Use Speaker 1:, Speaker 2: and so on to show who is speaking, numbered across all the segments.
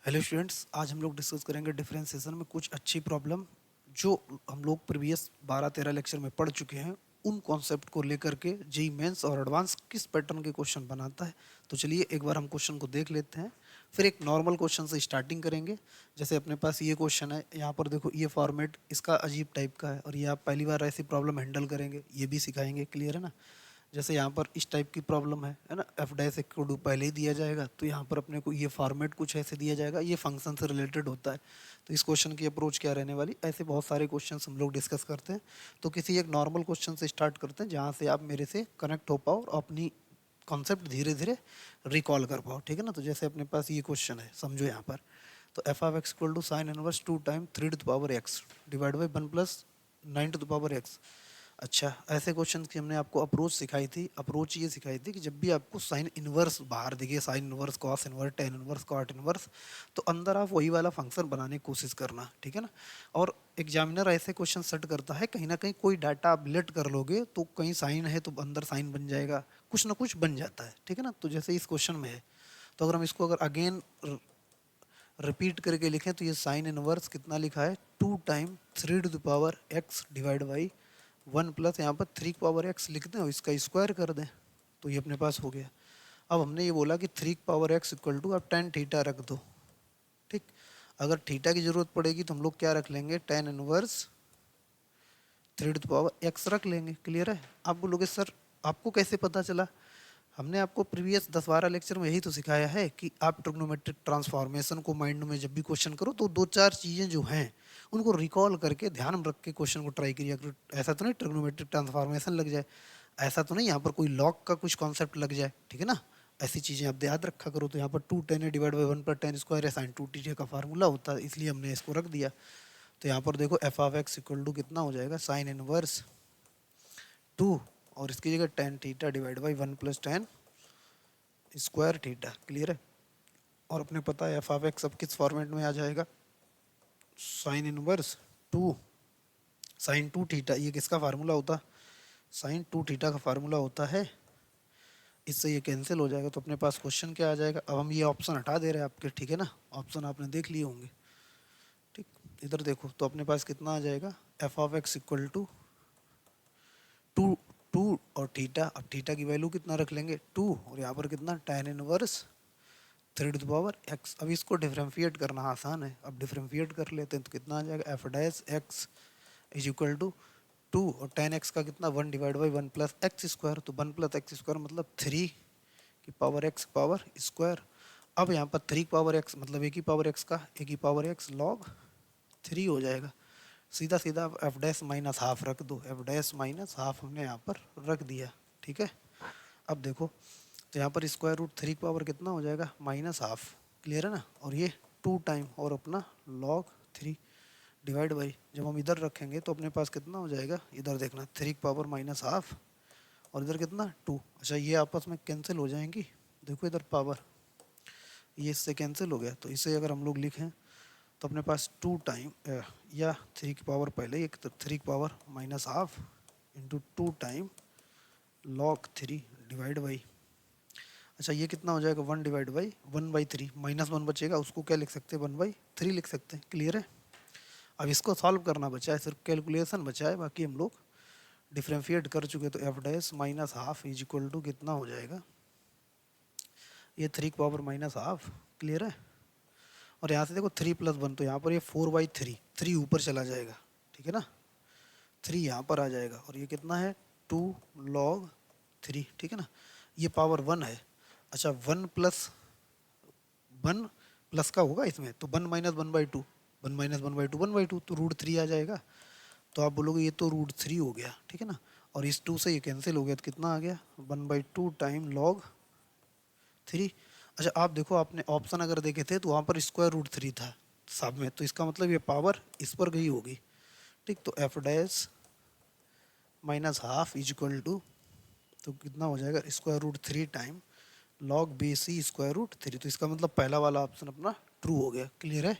Speaker 1: Hello students, आज हम लोग डिस्कस करेंगे डिफरेंशिएशन में कुछ अच्छी प्रॉब्लम जो हम लोग प्रीवियस 12-13 लेक्चर में पढ़ चुके हैं। उन कॉन्सेप्ट को लेकर के जेईई मेंस और एडवांस किस पैटर्न के क्वेश्चन बनाता है। तो चलिए एक बार हम क्वेश्चन को देख लेते हैं, फिर एक नॉर्मल क्वेश्चन से स्टार्टिंग करेंगे। जैसे अपने पास ये क्वेश्चन है, यहाँ पर देखो ये फॉर्मेट इसका अजीब टाइप का है और ये आप पहली बार ऐसी प्रॉब्लम हैंडल करेंगे, ये भी सिखाएंगे। क्लियर है ना। जैसे यहाँ पर इस टाइप की प्रॉब्लम है ना, एफ डैश इक्वल टू पहले ही दिया जाएगा, तो यहाँ पर अपने को ये फॉर्मेट कुछ ऐसे दिया जाएगा, ये फंक्शन से रिलेटेड होता है। तो इस क्वेश्चन की अप्रोच क्या रहने वाली, ऐसे बहुत सारे क्वेश्चंस हम लोग डिस्कस करते हैं। तो किसी एक नॉर्मल क्वेश्चन से स्टार्ट करते हैं जहाँ से आप मेरे से कनेक्ट हो पाओ और अपनी कॉन्सेप्ट धीरे धीरे रिकॉल कर पाओ। ठीक है ना। तो जैसे अपने पास ये क्वेश्चन है, समझो यहाँ पर। तो F of X equal to sine inverse 2 time 3 to the power X divide by 1 plus 9 to the power X. अच्छा, ऐसे क्वेश्चन की हमने आपको अप्रोच सिखाई थी। अप्रोच ये सिखाई थी कि जब भी आपको साइन इनवर्स बाहर दिखे, sine inverse, cos inverse, tan inverse, cot inverse, तो अंदर आप वही वाला फंक्शन बनाने की कोशिश करना। ठीक है ना। और एग्जामिनर ऐसे क्वेश्चन सेट करता है, कहीं ना कहीं कोई डाटा आप लेट कर लोगे तो कहीं साइन है तो अंदर साइन बन जाएगा, कुछ ना कुछ बन जाता है। ठीक है ना। तो जैसे इस क्वेश्चन में है, तो अगर हम इसको अगर अगेन रिपीट करके लिखें तो ये साइन इनवर्स कितना लिखा है, 2 time 3 to the power X divide by 1 plus यहाँ पर 3 की पावर एक्स लिख दें और इसका स्क्वायर कर दें, तो ये अपने पास हो गया। अब हमने ये बोला कि 3 की पावर एक्स इक्वल टू, अब टेन थीटा रख दो। ठीक। अगर थीटा की जरूरत पड़ेगी तो हम लोग क्या रख लेंगे, tan inverse 3 to the power X रख लेंगे। क्लियर है। आप बोलोगे सर आपको कैसे पता चला। हमने आपको प्रीवियस 10-12 लेक्चर में यही तो सिखाया है कि आप ट्रिग्नोमेट्रिक ट्रांसफॉर्मेशन को माइंड में जब भी क्वेश्चन करो तो दो चार चीज़ें जो हैं उनको रिकॉल करके ध्यान में रख के क्वेश्चन को ट्राई करिए। अगर ऐसा तो नहीं ट्रिग्नोमेट्रिक ट्रांसफॉर्मेशन लग जाए, ऐसा तो नहीं यहाँ पर कोई लॉग का कुछ कॉन्सेप्ट लग जाए। ठीक है ना। ऐसी चीज़ें आप याद रखा करो। तो यहाँ पर 2 10 डिवाइड बाई 1 पर 10 स्क्वायर है, साइन 2 टीटा का फार्मूला होता है, इसलिए हमने इसको रख दिया। तो यहाँ पर देखो F of X equal to कितना हो जाएगा, साइन इनवर्स 2 और इसकी जगह tan theta divide by 1 plus 10 square theta. Clear है। और अपने पता है एफ ऑफ एक्स अब किस फॉर्मेट में आ जाएगा, साइन इनवर्स 2 साइन 2 थीटा। ये किसका फार्मूला होता, साइन 2 थीटा का फार्मूला होता है। इससे ये कैंसिल हो जाएगा। तो अपने पास क्वेश्चन क्या आ जाएगा, अब हम ये ऑप्शन हटा दे रहे हैं आपके। ठीक है ना। ऑप्शन आपने देख लिए होंगे। ठीक। इधर देखो तो अपने पास कितना आ जाएगा, F of X equal to 2 2 और थीटा। अब थीटा की वैल्यू कितना रख लेंगे, 2, और यहाँ पर कितना, tan inverse 3 to the power X. अब इसको डिफरेंशिएट करना आसान है, अब डिफरेंशिएट कर लेते हैं तो कितना आ जाएगा, F dash X is equal to 2 और टेन एक्स का कितना, 1 divide by 1 plus X square. तो 1 प्लस एक्स स्क्वायर मतलब 3 की पावर एक्स पावर स्क्वायर। अब यहाँ पर 3 की पावर एक्स मतलब ए की पावर एक्स का ए की पावर एक्स लॉग 3 हो जाएगा। सीधा सीधा एफ डैश माइनस हाफ रख दो, एफ डैश माइनस हाफ हमने यहाँ पर रख दिया। ठीक है। अब देखो तो यहाँ पर स्क्वायर रूट 3 की पावर कितना हो जाएगा, माइनस हाफ। क्लियर है ना। और ये 2 टाइम और अपना लॉग 3 डिवाइड बाई, जब हम इधर रखेंगे तो अपने पास कितना हो जाएगा, इधर देखना 3 की पावर माइनस हाफ और इधर कितना 2। अच्छा, ये आपस में कैंसिल हो जाएंगी। देखो इधर पावर ये इससे कैंसिल हो गया, तो इसे अगर हम लोग लिखें तो अपने पास 2 टाइम या 3 की पावर, पहले एक तो 3 की power minus half into 2 time log 3 divide by, अच्छा ये कितना हो जाएगा, 1 डिवाइड बाई 1/3, माइनस 1 बचेगा, उसको क्या लिख सकते हैं, 1/3 लिख सकते हैं। क्लियर है। अब इसको सॉल्व करना बचा है, सिर्फ कैलकुलेशन बचा है, बाकी हम लोग डिफ्रेंशिएट कर चुके। तो F dash minus half is equal to कितना हो जाएगा, ये 3 की पावर माइनस हाफ। क्लियर है। और यहाँ से देखो 3 प्लस 1, तो यहाँ पर ये 4/3, 3 ऊपर चला जाएगा। ठीक है ना। 3 यहाँ पर आ जाएगा और ये कितना है, 2 लॉग 3। ठीक है ना। ये पावर 1 है। अच्छा 1 प्लस 1 प्लस का होगा इसमें, तो 1 माइनस 1/2, 1 माइनस 1/2 1/2, तो रूट 3 आ जाएगा। तो आप बोलोगे ये तो रूट 3 हो गया। ठीक है ना। और इस 2 से ये कैंसिल हो गया, तो कितना आ गया, 1/2 टाइम लॉग 3। अच्छा आप देखो, आपने ऑप्शन अगर देखे थे तो वहाँ पर स्क्वायर रूट 3 था सब में, तो इसका मतलब ये पावर इस पर गई होगी। ठीक। तो F dash minus half is equal to, तो कितना हो जाएगा, square root 3 time log B C square root 3। तो इसका मतलब पहला वाला ऑप्शन अपना ट्रू हो गया। क्लियर है।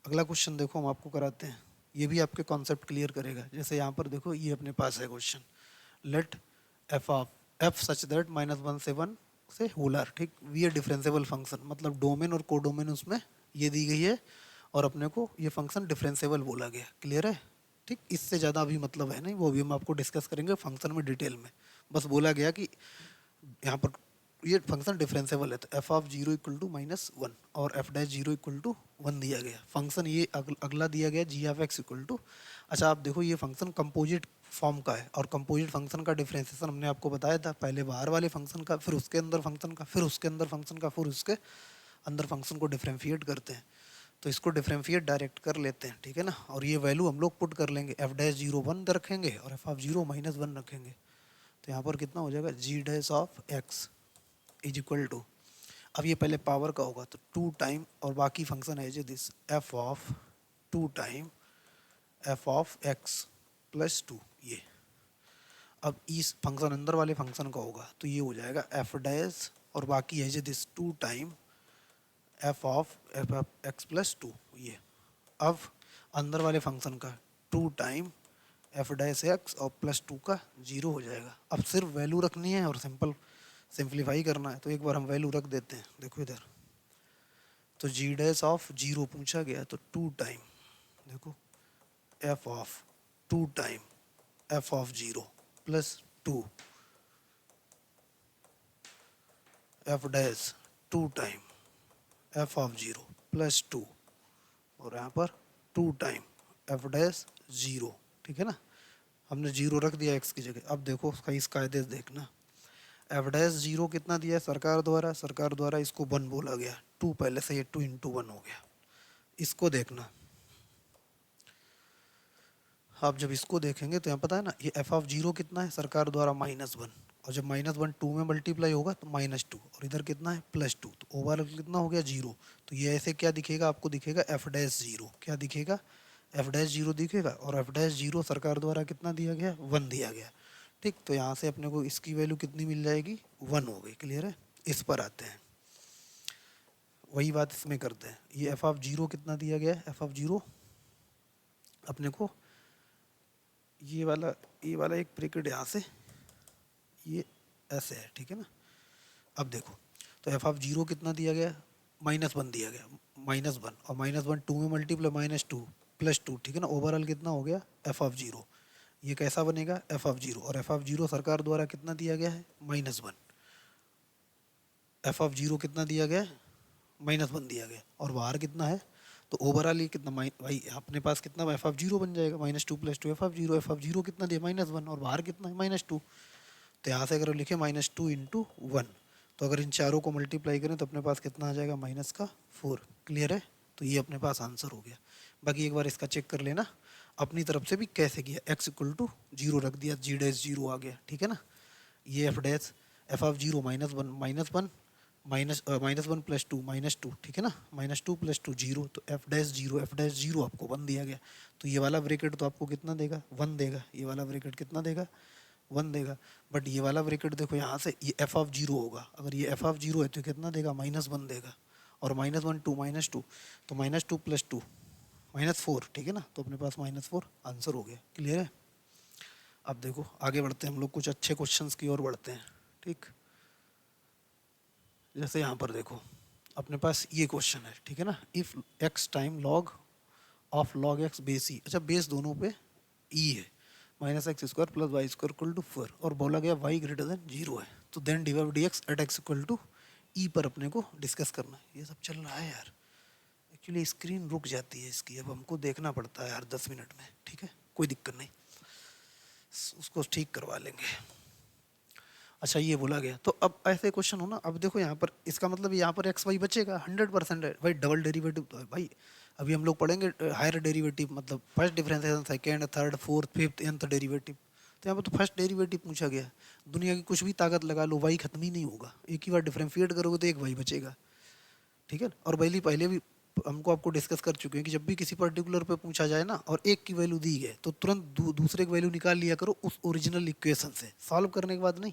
Speaker 1: अगला क्वेश्चन देखो हम आपको कराते हैं, ये भी आपके कॉन्सेप्ट क्लियर करेगा। जैसे यहाँ पर देखो ये अपने पास है question, let F of F such that -1 से 1 से होलर। ठीक। वी ए डिफरेंशिएबल फंक्शन, मतलब डोमेन और कोडोमेन उसमें ये दी गई है और अपने को ये फंक्शन डिफरेंसेबल बोला गया। क्लियर है? ठीक, इससे ज़्यादा अभी मतलब है नहीं, वो भी हम आपको डिस्कस करेंगे फंक्शन में डिटेल में। बस बोला गया कि यहाँ पर ये फंक्शन डिफरेंसेबल है तो F of zero equal to -1 और F dash zero equal to 1 दिया गया। फंक्शन ये अगला दिया गया G of X equal to, अच्छा आप देखो ये फंक्शन कंपोजिट फॉर्म का है और कंपोजिट फंक्शन का डिफरेंशिएशन हमने आपको बताया था, पहले बाहर वाले फंक्शन का, फिर उसके अंदर फंक्शन का, फिर उसके अंदर फंक्शन का, फिर उसके अंदर फंक्शन को डिफरेंशिएट करते हैं। तो इसको डिफरेंशिएट डायरेक्ट कर लेते हैं, ठीक है ना। और ये वैल्यू हम लोग पुट कर लेंगे, एफ डैश जीरो 1 रखेंगे और एफ ऑफ जीरो -1 रखेंगे। तो यहाँ पर कितना हो जाएगा, g dash of x is equal to, अब ये पहले पावर का होगा तो 2 टाइम और बाकी फंक्शन है जो this F of 2 time f of x plus 2। ये अब इस फंक्शन अंदर वाले फंक्शन का होगा तो ये हो जाएगा एफ डैश और बाकी है जो this 2 time f of x plus 2। ये अब अंदर वाले फंक्शन का 2 टाइम एफ डैश एक्स और प्लस 2 का 0 हो जाएगा। अब सिर्फ वैल्यू रखनी है और सिंप्लीफाई करना है तो एक बार हम वैल्यू रख देते हैं। देखो इधर तो जी डैश ऑफ जीरो पूछा गया तो 2 टाइम देखो F of 2 time f of zero plus 2 F dash 2 time f of zero plus 2 और यहाँ पर 2 टाइम एफ डैश जीरो, ठीक है ना। हमने जीरो रख दिया एक्स की जगह। अब देखो इस कायदे से देखना, एफ डैश जीरो कितना दिया है सरकार द्वारा इसको 1 बोला गया, 2 पहले से ये 2 इंटू 1 हो गया। इसको देखना, आप जब इसको देखेंगे तो यहाँ पता है ना ये एफ ऑफ जीरो कितना है सरकार द्वारा -1 और जब -1 2 में मल्टीप्लाई होगा तो -2 और इधर कितना है +2 तो ओवरऑल कितना हो गया 0। तो ये ऐसे क्या दिखेगा आपको, दिखेगा एफ डैश जीरो, क्या दिखेगा एफ डैश जीरो दिखेगा और एफ डैश जीरो सरकार द्वारा कितना दिया गया 1 दिया गया। ठीक, तो यहाँ से अपने को इसकी वैल्यू कितनी मिल जाएगी 1 हो गई। क्लियर है? इस पर आते हैं, वही बात इसमें करते हैं। ये एफ ऑफ जीरो कितना दिया गया है, एफ ऑफ जीरो अपने को ये वाला एक ब्रैकेट यहाँ से ये ऐसे है, ठीक है ना। अब देखो तो एफ ऑफ जीरो कितना दिया गया -1 दिया गया, -1 और -1 2 में मल्टीप्लाई -2 +2, ठीक है ना। ओवरऑल कितना हो गया एफ ऑफ जीरो, ये कैसा बनेगा एफ ऑफ जीरो और एफ ऑफ जीरो सरकार द्वारा कितना दिया गया है -1, एफ ऑफ जीरो कितना दिया गया है -1 दिया गया और बाहर कितना है तो ओवरऑल ये कितना भाई अपने पास कितना एफ ऑफ जीरो बन जाएगा -2 + 2 एफ ऑफ जीरो कितना दिया -1 और बाहर कितना है -2। तो यहाँ से अगर लिखे -2 इंटू 1 तो अगर इन चारों को मल्टीप्लाई करें तो अपने पास कितना आ जाएगा -4। क्लियर है? तो ये अपने पास आंसर हो गया। बाकी एक बार इसका चेक कर लेना अपनी तरफ से भी कैसे किया, एक्स इक्वल टू 0 रख दिया, जी डैश 0 आ गया, ठीक है ना। ये F dash F of zero -1 -1 + 2 -2, ठीक है ना। -2 + 2 0 तो एफ डैश जीरो आपको 1 दिया गया। तो ये वाला ब्रैकेट तो आपको कितना देगा 1 देगा, ये वाला ब्रैकेट कितना देगा 1 देगा। बट ये वाला ब्रैकेट देखो यहाँ से ये एफ ऑफ जीरो होगा, अगर ये एफ ऑफ जीरो है तो कितना देगा -1 देगा और -1 2 -2 तो -2 + 2 -4, ठीक है ना। तो अपने पास -4 आंसर हो गया। क्लियर है? अब देखो आगे बढ़ते हैं हम लोग, कुछ अच्छे क्वेश्चंस की ओर बढ़ते हैं। ठीक, जैसे यहाँ पर देखो अपने पास ये क्वेश्चन है, ठीक है ना। If x time log of log x base e, अच्छा बेस दोनों पे ई है, -x² + y² = 4 और बोला गया y ग्रेटर देन 0 है तो then divide dx at x equal to e पर अपने को डिस्कस करना है। ये सब चल रहा है यार, एक्चुअली स्क्रीन रुक जाती है इसकी, अब हमको देखना पड़ता है यार 10 मिनट में, ठीक है कोई दिक्कत नहीं, उसको ठीक करवा लेंगे। अच्छा ये बोला गया तो अब ऐसे क्वेश्चन हो ना, अब देखो यहाँ पर इसका मतलब यहाँ पर एक्स वाई बचेगा 100% है भाई। डबल डेरिवेटिव तो है भाई, अभी हम लोग पढ़ेंगे हायर डेरिवेटिव, मतलब first differentiation, second, third, fourth, fifth, nth derivative. तो यहाँ पर तो फर्स्ट डेरिवेटिव पूछा गया, दुनिया की कुछ भी ताकत लगा लो वाई खत्म ही नहीं होगा, एक ही बार डिफरेंशिएट करोगे तो एक वाई बचेगा, ठीक है। और पहले भी हमको आपको डिस्कस कर चुके हैं कि जब भी किसी पर्टिकुलर पे पूछा जाए ना और एक की वैल्यू दी है तो तुरंत दूसरे की वैल्यू निकाल लिया करो उस ओरिजिनल इक्वेशन से, सॉल्व करने के बाद नहीं,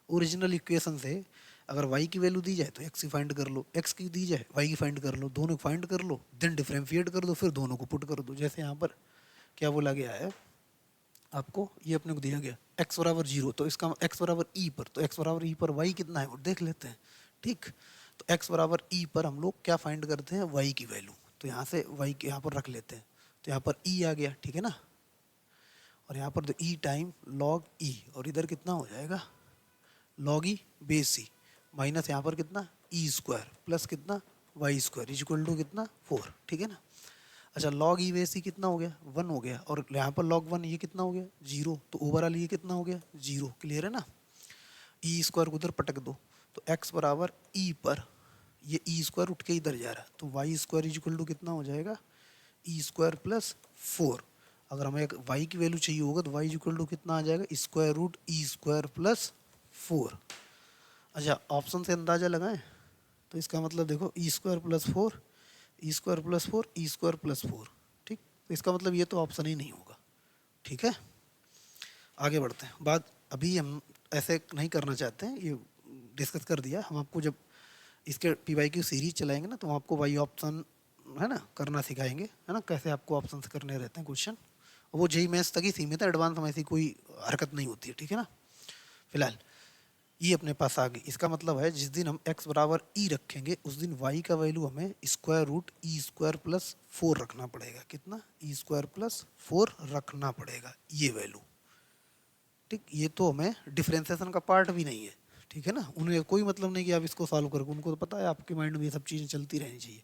Speaker 1: ओरिजिनल इक्वेशन से। अगर y की वैल्यू दी जाए तो x की फाइंड कर लो, x की दी जाए y की फाइंड कर लो, दोनों फाइंड कर लो, देन डिफरेंशिएट कर दो, फिर दोनों को पुट कर दो। जैसे यहाँ पर क्या बोला गया है आपको, ये अपने को दिया गया x = 0 तो इसका x = e पर, तो x = e पर y कितना है वो देख लेते हैं। ठीक, तो x बराबर e पर हम लोग क्या फाइंड करते हैं, y की वैल्यू। तो यहाँ से y के यहाँ पर रख लेते हैं, तो यहाँ पर e आ गया, ठीक है ना। और यहाँ पर तो e टाइम log e, और इधर कितना हो जाएगा log e base e, minus यहाँ पर कितना e स्क्वायर प्लस कितना y square is equal to कितना 4, ठीक है ना। अच्छा log e बेस e कितना हो गया 1 हो गया, और यहाँ पर log 1 ये कितना हो गया 0, तो ओवरऑल ये कितना हो गया 0, क्लियर है ना। ई स्क्वायर को उधर पटक दो, तो x बराबर e पर ये ई स्क्वायर उठ के इधर जा रहा है, तो Y square is equal to कितना हो जाएगा ई स्क्वायर प्लस 4। अगर हमें एक y की वैल्यू चाहिए होगा तो y इज इक्वल टू कितना आ जाएगा square root e square plus 4। अच्छा ऑप्शन से अंदाजा लगाएं, तो इसका मतलब देखो ई square plus 4, e square plus 4, e square plus 4, ठीक। तो इसका मतलब ये तो ऑप्शन ही नहीं होगा, ठीक है। आगे बढ़ते हैं। बात अभी हम ऐसे नहीं करना चाहते हैं, ये डिस्कस कर दिया। हम आपको जब इसके पी वाई क्यू सीरीज चलाएंगे ना, तो हम आपको वाई ऑप्शन है ना करना सिखाएंगे, है ना, कैसे आपको ऑप्शन करने रहते हैं क्वेश्चन। वो जेई मैथ्स तक ही सीमित है, एडवांस में ऐसी कोई हरकत नहीं होती है, ठीक है ना। फिलहाल ये अपने पास आ गई। इसका मतलब है जिस दिन हम x बराबर e रखेंगे उस दिन y का वैल्यू हमें square root e square plus 4 रखना पड़ेगा। कितना ई स्क्वायर प्लस 4 रखना पड़ेगा, ये वैल्यू, ठीक। ये तो हमें डिफरेंशिएशन का पार्ट भी नहीं है, ठीक है ना। उन्हें कोई मतलब नहीं कि आप इसको सॉल्व करोगे, उनको तो पता है आपके माइंड में ये सब चीज़ें चलती रहनी चाहिए।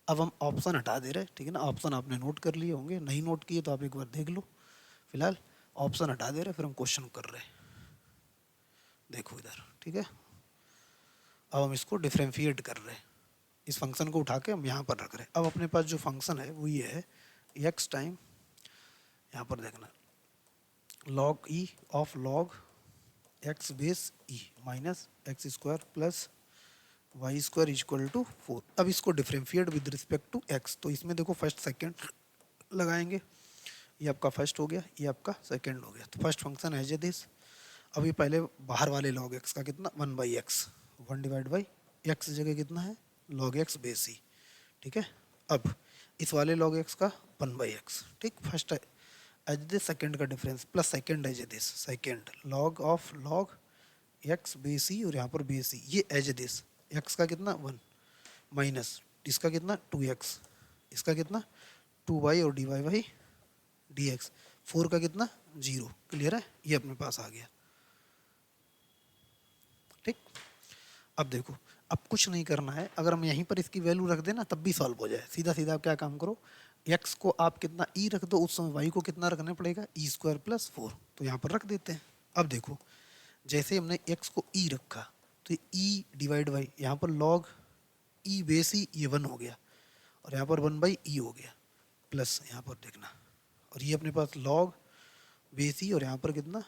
Speaker 1: अब हम ऑप्शन हटा दे रहे हैं, ठीक है ना। ऑप्शन आपने नोट कर लिए होंगे, नहीं नोट किए तो आप एक बार देख लो। फिलहाल ऑप्शन हटा दे रहे, फिर हम क्वेश्चन कर रहे हैं। देखो इधर, ठीक है। अब हम इसको डिफरेंशिएट कर रहे हैं, इस फंक्शन को उठा के हम यहाँ पर रख रहे हैं। अब अपने पास जो फंक्शन है वो ये है एक्स टाइम, यहाँ पर देखना log e of log x base e minus X square plus Y square equal to 4। अब इसको differentiate with respect to x, तो इसमें देखो फर्स्ट सेकंड लगाएंगे। ये आपका फर्स्ट हो गया, ये आपका सेकंड हो गया। तो first function as A this. अब ये पहले बाहर वाले log x का कितना 1/x, 1 डिवाइड बाई x जगह कितना है log x बेस e, ठीक है। अब इस वाले log x का 1/x, ठीक। फर्स्ट एज दिस, सेकंड का difference plus second as this, second log of log x base e, और यहाँ पर बेस e ये एज दिस, x का कितना 1 माइनस इसका कितना 2x, इसका कितना 2y और dy बाई dx, 4 का कितना 0, क्लियर है। ये अपने पास आ गया, ठीक। अब देखो, अब कुछ नहीं करना है, अगर हम यहीं पर इसकी वैल्यू रख देना तब भी सॉल्व हो जाए। सीधा सीधा आप क्या काम करो, x को आप कितना e रख दो, उस समय y को कितना रखना पड़ेगा ई स्क्वायर प्लस 4, तो यहाँ पर रख देते हैं। अब देखो जैसे हमने x को e रखा तो e डिवाइड बाई यहाँ पर log e बेस e ये 1 हो गया, और यहाँ पर 1/e हो गया, प्लस यहाँ पर देखना, और ये अपने पास log बेस e, और यहाँ पर कितना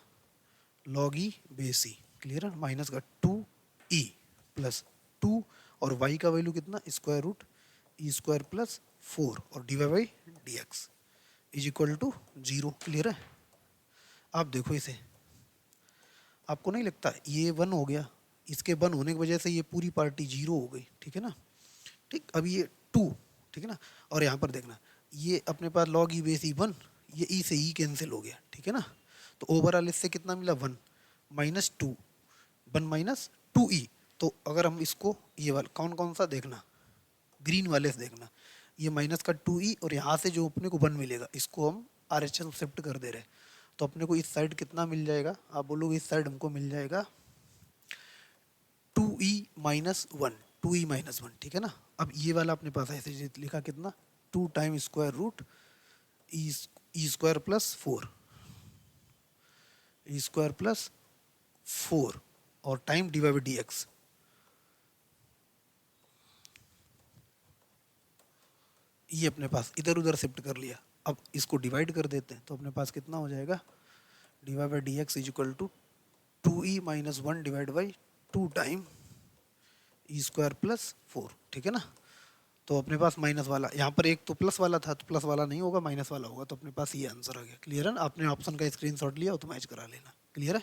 Speaker 1: log e base e, clear है। माइनस का 2e प्लस 2, और y का वैल्यू कितना square root e square plus 4, और d y by d x is equal to 0, clear है। आप देखो इसे, आपको नहीं लगता ये 1 हो गया, इसके 1 होने की वजह से ये पूरी पार्टी 0 हो गई, ठीक है ना, ठीक। अब ये 2, ठीक है ना, और यहाँ पर देखना ये अपने पास log e बेस e 1, ये e से e कैंसिल हो गया, ठीक है ना। तो ओवरऑल इससे कितना मिला 1 माइनस 2, 1 माइनस 2e। तो अगर हम इसको ये वाला कौन कौन सा देखना, ग्रीन वाले से देखना, ये माइनस का 2e, और यहाँ से जो अपने को 1 मिलेगा इसको हम RHS शिफ्ट कर दे रहे हैं, तो अपने को इस साइड कितना मिल जाएगा, आप बोलोगे इस साइड हमको मिल जाएगा 2e माइनस 1, 2e माइनस 1, ठीक है ना। अब ये वाला अपने पास ऐसे लिखा कितना 2 time square root e square plus 4, e square plus 4, और time d y by d x. ये अपने पास इधर उधर शिफ्ट कर लिया। अब इसको डिवाइड कर देते हैं, तो अपने पास कितना हो जाएगा d y by d x is equal to 2e minus 1 divide by 2 time e square plus 4, ठीक है ना। तो अपने पास माइनस वाला, यहाँ पर एक तो प्लस वाला था, तो प्लस वाला नहीं होगा, माइनस वाला होगा, तो अपने पास ये आंसर आ गया, क्लियर है ना। आपने ऑप्शन का स्क्रीनशॉट लिया तो मैच करा लेना, क्लियर है।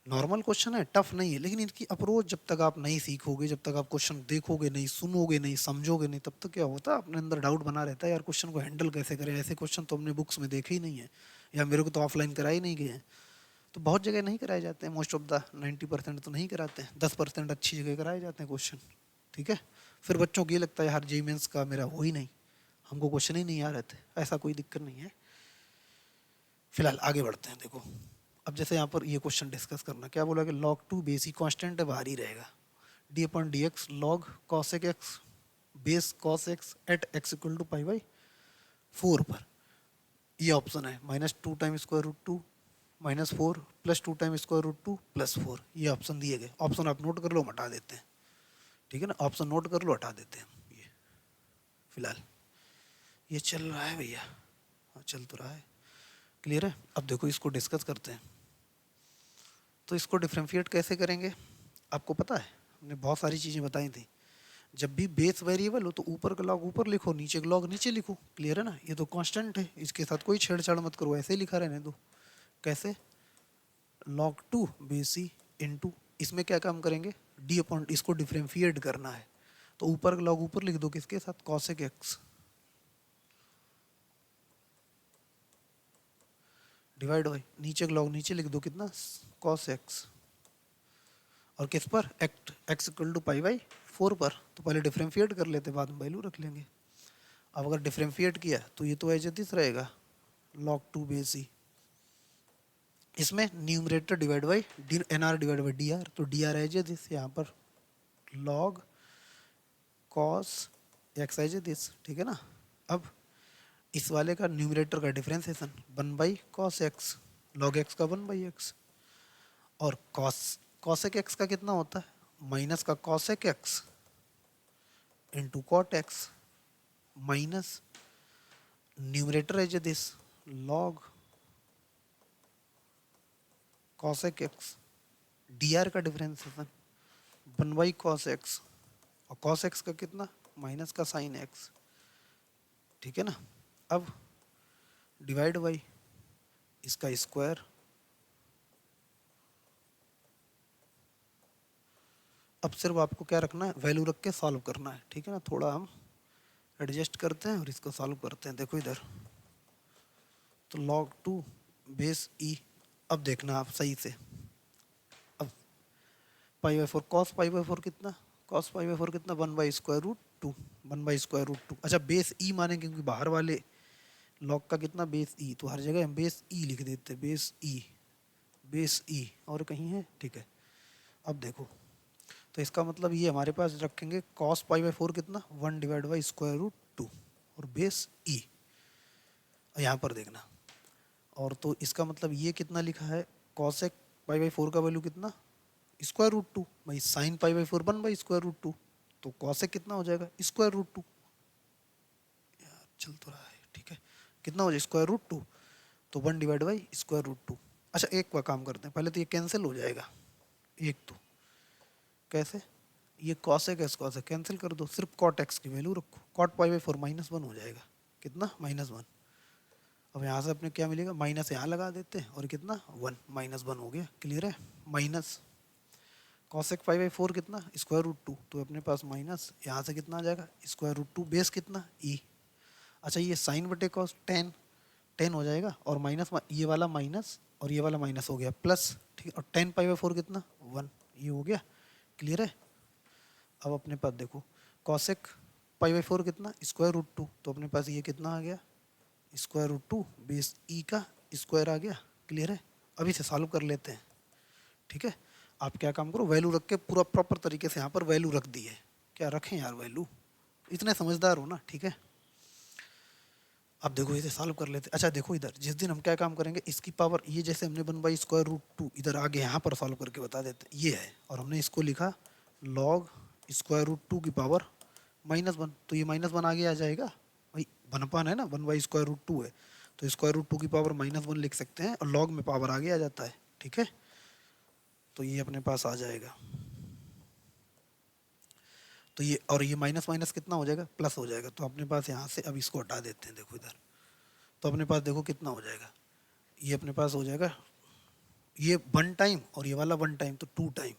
Speaker 1: नॉर्मल क्वेश्चन है, टफ नहीं है, लेकिन इनकी अप्रोच जब तक आप नहीं सीखोगे, जब तक आप क्वेश्चन देखोगे नहीं, सुनोगे नहीं, समझोगे नहीं, तब तक क्या होता है अपने अंदर डाउट बना रहता है, यार क्वेश्चन को हैंडल कैसे करें, ऐसे क्वेश्चन तो हमने बुक्स में देखे ही नहीं है, या मेरे को तो ऑफलाइन कराए नहीं गए हैं। तो बहुत जगह नहीं कराए जाते हैं, मोस्ट ऑफ द 90% तो नहीं कराते हैं, 10% अच्छी जगह कराए जाते हैं क्वेश्चन, ठीक है। फिर बच्चों को ये लगता है यार जेईई मेंस का मेरा हो ही नहीं, हमको क्वेश्चन ही नहीं आ रहे थे। ऐसा कोई दिक्कत नहीं है। फिलहाल आगे बढ़ते हैं। देखो अब जैसे यहाँ पर ये क्वेश्चन डिस्कस करना, क्या बोला कि log 2 बेसिक कांस्टेंट है, बाहर ही रहेगा, d upon d x log cosec x base cos x at x equal to pi by 4 पर। ये ऑप्शन है -2 time square root 2 -4 +2 time square root 2 +4। ये ऑप्शन दिए गए। ऑप्शन आप नोट कर लो, हम हटा देते हैं, ठीक है ना। ऑप्शन नोट कर लो, हटा देते हैं। ये फिलहाल ये चल रहा है भैया, हाँ चल तो रहा है, क्लियर है। अब देखो इसको डिस्कस करते हैं। तो इसको डिफ्रेंशिएट कैसे करेंगे, आपको पता है, हमने बहुत सारी चीज़ें बताई थी। जब भी बेस वेरिएबल हो तो ऊपर का लॉग ऊपर लिखो, नीचे का लॉग नीचे लिखो, क्लियर है ना। ये तो कांस्टेंट है, इसके साथ कोई छेड़छाड़ मत करो, ऐसे ही लिखा रहने दो। कैसे, log 2 बेस ई इंटू, इसमें क्या काम करेंगे, डी अपॉन, इसको डिफ्रेंशिएट करना है तो ऊपर का लॉग ऊपर लिख दो, किसके साथ, कॉसेक एक्स डिवाइड बाई नीचे का लॉग नीचे लिख दो, कितना, कॉस एक्स, और किस पर, x equal to pi by 4 पर। तो पहले डिफ्रेंशिएट कर लेते, बाद में वैल्यू रख लेंगे। अब अगर डिफ्रेंशिएट किया तो ये तो एज इट इज रहेगा log 2 बेस ई, इसमें numerator divide by n r divide by d r, तो d r as it is, यहाँ पर log cos x as it is, ठीक है ना। अब इस वाले का न्यूमरेटर का differentiation 1 by cos x, log x का 1 बाई एक्स, और कॉसेक एक्स का कितना होता है, माइनस का cosec x into cot x, minus numerator as this log cosec x, d r का डिफरेंशिएशन 1 बाई कॉस एक्स, और कॉस एक्स का कितना, माइनस का साइन एक्स, ठीक है ना। अब डिवाइड बाई इसका स्क्वायर, अब सिर्फ आपको क्या रखना है, वैल्यू रख के सॉल्व करना है, ठीक है ना। थोड़ा हम एडजस्ट करते हैं और इसको सॉल्व करते हैं। देखो इधर, तो log 2 बेस ई, अब देखना आप सही से। अब पाई बाई 4 कॉस पाई बाई 4 कितना, कॉस पाई बाई 4 कितना, 1/√2, 1/√2। अच्छा बेस ई माने क्योंकि बाहर वाले लॉग का कितना, बेस ई, तो हर जगह हम बेस ई लिख देते, बेस ई, बेस ई, और कहीं है, ठीक है। अब देखो, तो इसका मतलब ये हमारे पास रखेंगे कॉस पाई बाई 4 कितना, 1/√2 और बेस ई, यहाँ पर देखना। और तो इसका मतलब ये कितना लिखा है, कॉसेक पाई बाई 4 का वैल्यू कितना, √2, भाई साइन पाई बाई 4 1/√2, तो कॉसेक कितना हो जाएगा, √2, यार चल तो रहा है, ठीक है। कितना हो जाए, √2, तो 1/√2। अच्छा एक का काम करते हैं, पहले तो ये कैंसिल हो जाएगा, एक तो कैसे, ये कॉसेक एक्स कॉसेक कैंसिल कर दो, सिर्फ कॉट एक्स की वैल्यू रखो, कॉट पाई बाई 4 -1 हो जाएगा, कितना, -1। अब यहाँ से अपने क्या मिलेगा, माइनस यहाँ लगा देते हैं, और कितना, 1, -1 हो गया, क्लियर है। माइनस कॉसेक पाई बाई 4 कितना, √2, तो अपने पास माइनस यहाँ से कितना आ जाएगा, √2 बेस कितना, ई। अच्छा ये साइन बटे कॉस 10 हो जाएगा, और माइनस ये वाला माइनस और ये वाला माइनस हो गया प्लस, ठीक है। और 10 पाई बाई 4 कितना, 1, ये हो गया, क्लियर है। अब अपने पास देखो, कॉसेक पाई बाई 4 कितना, √2, तो अपने पास ये कितना आ गया, √2 बेस ई का स्क्वायर आ गया, क्लियर है। अभी से सॉल्व कर लेते हैं, ठीक है। आप क्या काम करो, वैल्यू रख के पूरा प्रॉपर तरीके से यहाँ पर वैल्यू रख दी है, क्या रखें यार वैल्यू, इतने समझदार हो ना, ठीक है। अब देखो इसे सॉल्व कर लेते। अच्छा देखो इधर, जिस दिन हम क्या काम करेंगे, इसकी पावर, ये जैसे हमने 1/√2 इधर आगे यहाँ पर सॉल्व करके बता देते, ये है, और हमने इसको लिखा log √2 की पावर -1, तो ये -1 आगे आ जाएगा भाई, 1/, है ना, 1/√2 है, तो √2 की पावर -1 लिख सकते हैं, और log में पावर आगे आ जाता है, ठीक है। तो ये अपने पास आ जाएगा, तो ये, और ये माइनस माइनस कितना हो जाएगा, प्लस हो जाएगा, तो अपने पास यहाँ से अब इसको हटा देते हैं। देखो इधर, तो अपने पास देखो कितना हो जाएगा, ये अपने पास हो जाएगा, ये 1 टाइम और ये वाला 1 टाइम, तो 2 टाइम,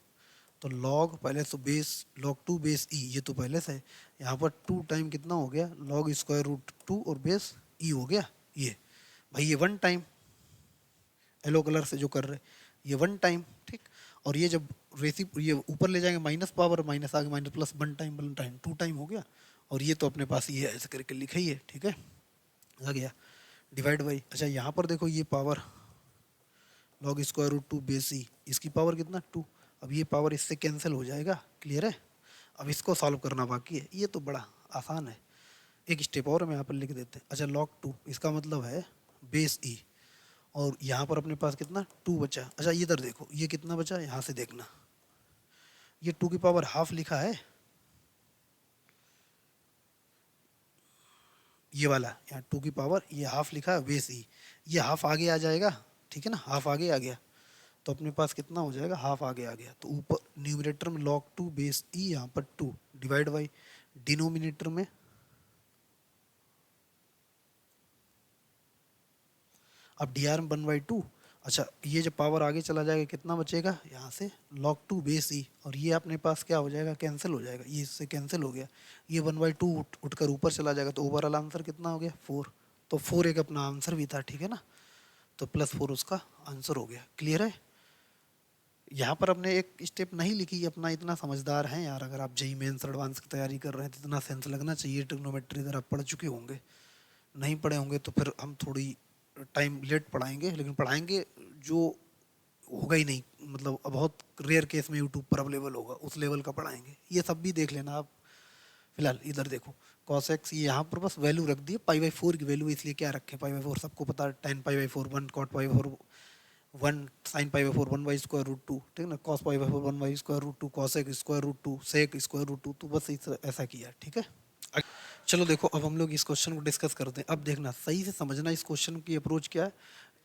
Speaker 1: तो log पहले तो बेस log 2 बेस ई, ये तो पहले से है, यहाँ पर 2 टाइम कितना हो गया, log √2 और बेस ई हो गया, ये भाई ये 1 टाइम, येलो कलर से जो कर रहे, ये 1 टाइम, ठीक। और ये जब रेसी ये ऊपर ले जाएंगे माइनस पावर, माइनस आगे माइनस प्लस, 1 टाइम 2 टाइम हो गया, और ये तो अपने पास ये ऐसे करके लिखा ही है, ठीक है, आ गया डिवाइड बाई। अच्छा यहाँ पर देखो ये power log square root 2 base e, इसकी पावर कितना 2, अब ये पावर इससे कैंसिल हो जाएगा, क्लियर है। अब इसको सॉल्व करना बाकी है, ये तो बड़ा आसान है, एक स्टेप और हम यहाँ पर लिख देते हैं। अच्छा लॉग 2 इसका मतलब है बेस ई, और यहाँ पर अपने पास कितना 2 बचा। अच्छा इधर देखो ये कितना बचा, यहाँ से देखना, ये 2 की पावर हाफ लिखा है, ये वाला यहाँ 2 की पावर ये हाफ लिखा है बेस ई, ये हाफ आगे आ जाएगा, ठीक है ना, हाफ आगे आ गया तो अपने पास कितना हो जाएगा, हाफ आगे आ गया, तो ऊपर न्यूमरेटर में log 2 बेस ई, यहाँ पर 2 डिवाइड बाई डिनोमिनेटर में अब डी आर में 1/2। अच्छा ये जब पावर आगे चला जाएगा कितना बचेगा, यहाँ से log 2 बेस ई, और ये अपने पास क्या हो जाएगा, कैंसिल हो जाएगा, ये इससे कैंसिल हो गया, ये 1/2 उठकर ऊपर चला जाएगा, तो ओवरऑल आंसर कितना हो गया 4, तो 4 एक अपना आंसर भी था, ठीक है ना, तो +4 उसका आंसर हो गया, क्लियर है। यहाँ पर अपने एक स्टेप नहीं लिखी, अपना इतना समझदार हैं यार, अगर आप जेई मेंस एडवांस की तैयारी कर रहे हैं तो इतना सेंस लगना चाहिए ट्रिग्नोमेट्री, अगर आप पढ़ चुके होंगे, नहीं पढ़े होंगे तो फिर हम थोड़ी टाइम लेट पढ़ाएंगे, लेकिन पढ़ाएंगे जो होगा ही नहीं, मतलब बहुत रेयर केस में यूट्यूब पर अवेलेबल होगा उस लेवल का पढ़ाएंगे, ये सब भी देख लेना आप। फिलहाल इधर देखो cos x, ये यहाँ पर बस वैल्यू रख दी π/4 की वैल्यू, इसलिए क्या रखें π/4, सबको पता है tan π/4 1 cot π/4 1 sin π/4 1 by square root 2, ठीक है ना, cos π/4 1 by square root 2, cosec square root 2, sec square root 2, तो बस ऐसा किया, ठीक है। चलो देखो अब हम लोग इस क्वेश्चन को डिस्कस करते हैं, अब देखना सही से समझना इस क्वेश्चन की अप्रोच क्या है।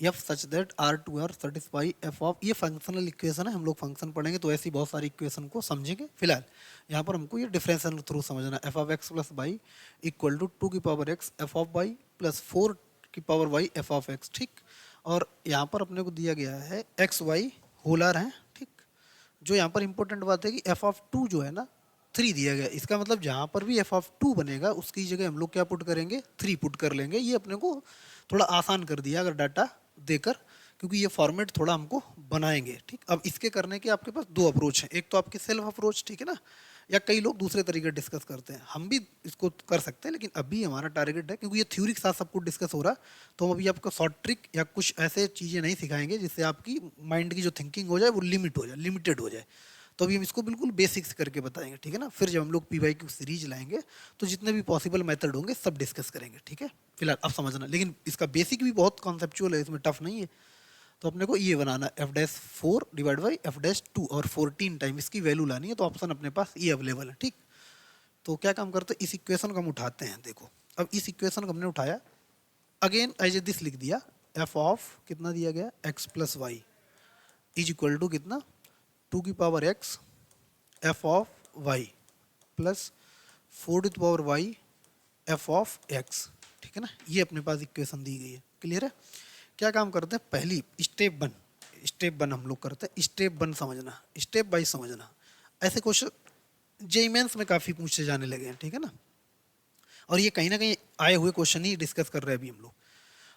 Speaker 1: F such that R2R satisfy F of, ये फंक्शनल इक्वेशन है, हम लोग फंक्शन पढ़ेंगे तो ऐसी बहुत सारी इक्वेशन को समझेंगे, फिलहाल यहाँ पर हमको ये डिफरेंशियल थ्रू समझना, f of x plus y equal to 2 की power x f of y plus 4 की power y f of x, ठीक। और यहाँ पर अपने को दिया गया है एक्स वाई होलर है, ठीक। जो यहाँ पर इंपॉर्टेंट बात है कि एफ ऑफ 2 जो है ना 3 दिया गया, इसका मतलब जहाँ पर भी एफ ऑफ 2 बनेगा उसकी जगह हम लोग क्या पुट करेंगे 3 पुट कर लेंगे, ये अपने को थोड़ा आसान कर दिया अगर डाटा देकर, क्योंकि ये फॉर्मेट थोड़ा हमको बनाएंगे, ठीक। अब इसके करने के आपके पास 2 अप्रोच हैं, एक तो आपके सेल्फ अप्रोच, ठीक है ना, या कई लोग दूसरे तरीके डिस्कस करते हैं, हम भी इसको कर सकते हैं, लेकिन अभी हमारा टारगेट है क्योंकि ये थ्योरी के साथ सब कुछ डिस्कस हो रहा, तो हम अभी आपको शॉर्ट ट्रिक या कुछ ऐसे चीज़ें नहीं सिखाएंगे जिससे आपकी माइंड की जो थिंकिंग हो जाए वो लिमिटेड हो जाए, तो अभी हम इसको बिल्कुल बेसिक्स करके बताएंगे, ठीक है ना। फिर जब हम लोग पीवाई की सीरीज लाएंगे तो जितने भी पॉसिबल मेथड होंगे सब डिस्कस करेंगे, ठीक है। फिलहाल अब समझना, लेकिन इसका बेसिक भी बहुत कॉन्सेप्चुअल है, इसमें टफ नहीं है। तो अपने को ये बनाना f'4 डिवाइड बाई f'2 और 14 टाइम इसकी वैल्यू लानी है, तो ऑप्शन अपने पास ये अवेलेबल है, ठीक। तो क्या काम करते हैं, इस इक्वेशन को हम उठाते हैं, देखो अब इस इक्वेशन को हमने उठाया, अगेन एज ए दिस लिख दिया, एफ ऑफ कितना दिया गया x plus y is equal to कितना 2 की power x f of y plus 4 to power y f of x, ठीक है ना, ये अपने पास इक्वेशन दी गई है, क्लियर है। क्या काम करते हैं, पहली स्टेप वन हम लोग करते हैं, स्टेप वन समझना, स्टेप बाई समझना, ऐसे क्वेश्चन जेईई मेंस में काफ़ी पूछे जाने लगे हैं, ठीक है ना, और ये कहीं ना कहीं आए हुए क्वेश्चन ही डिस्कस कर रहे हैं अभी हम लोग।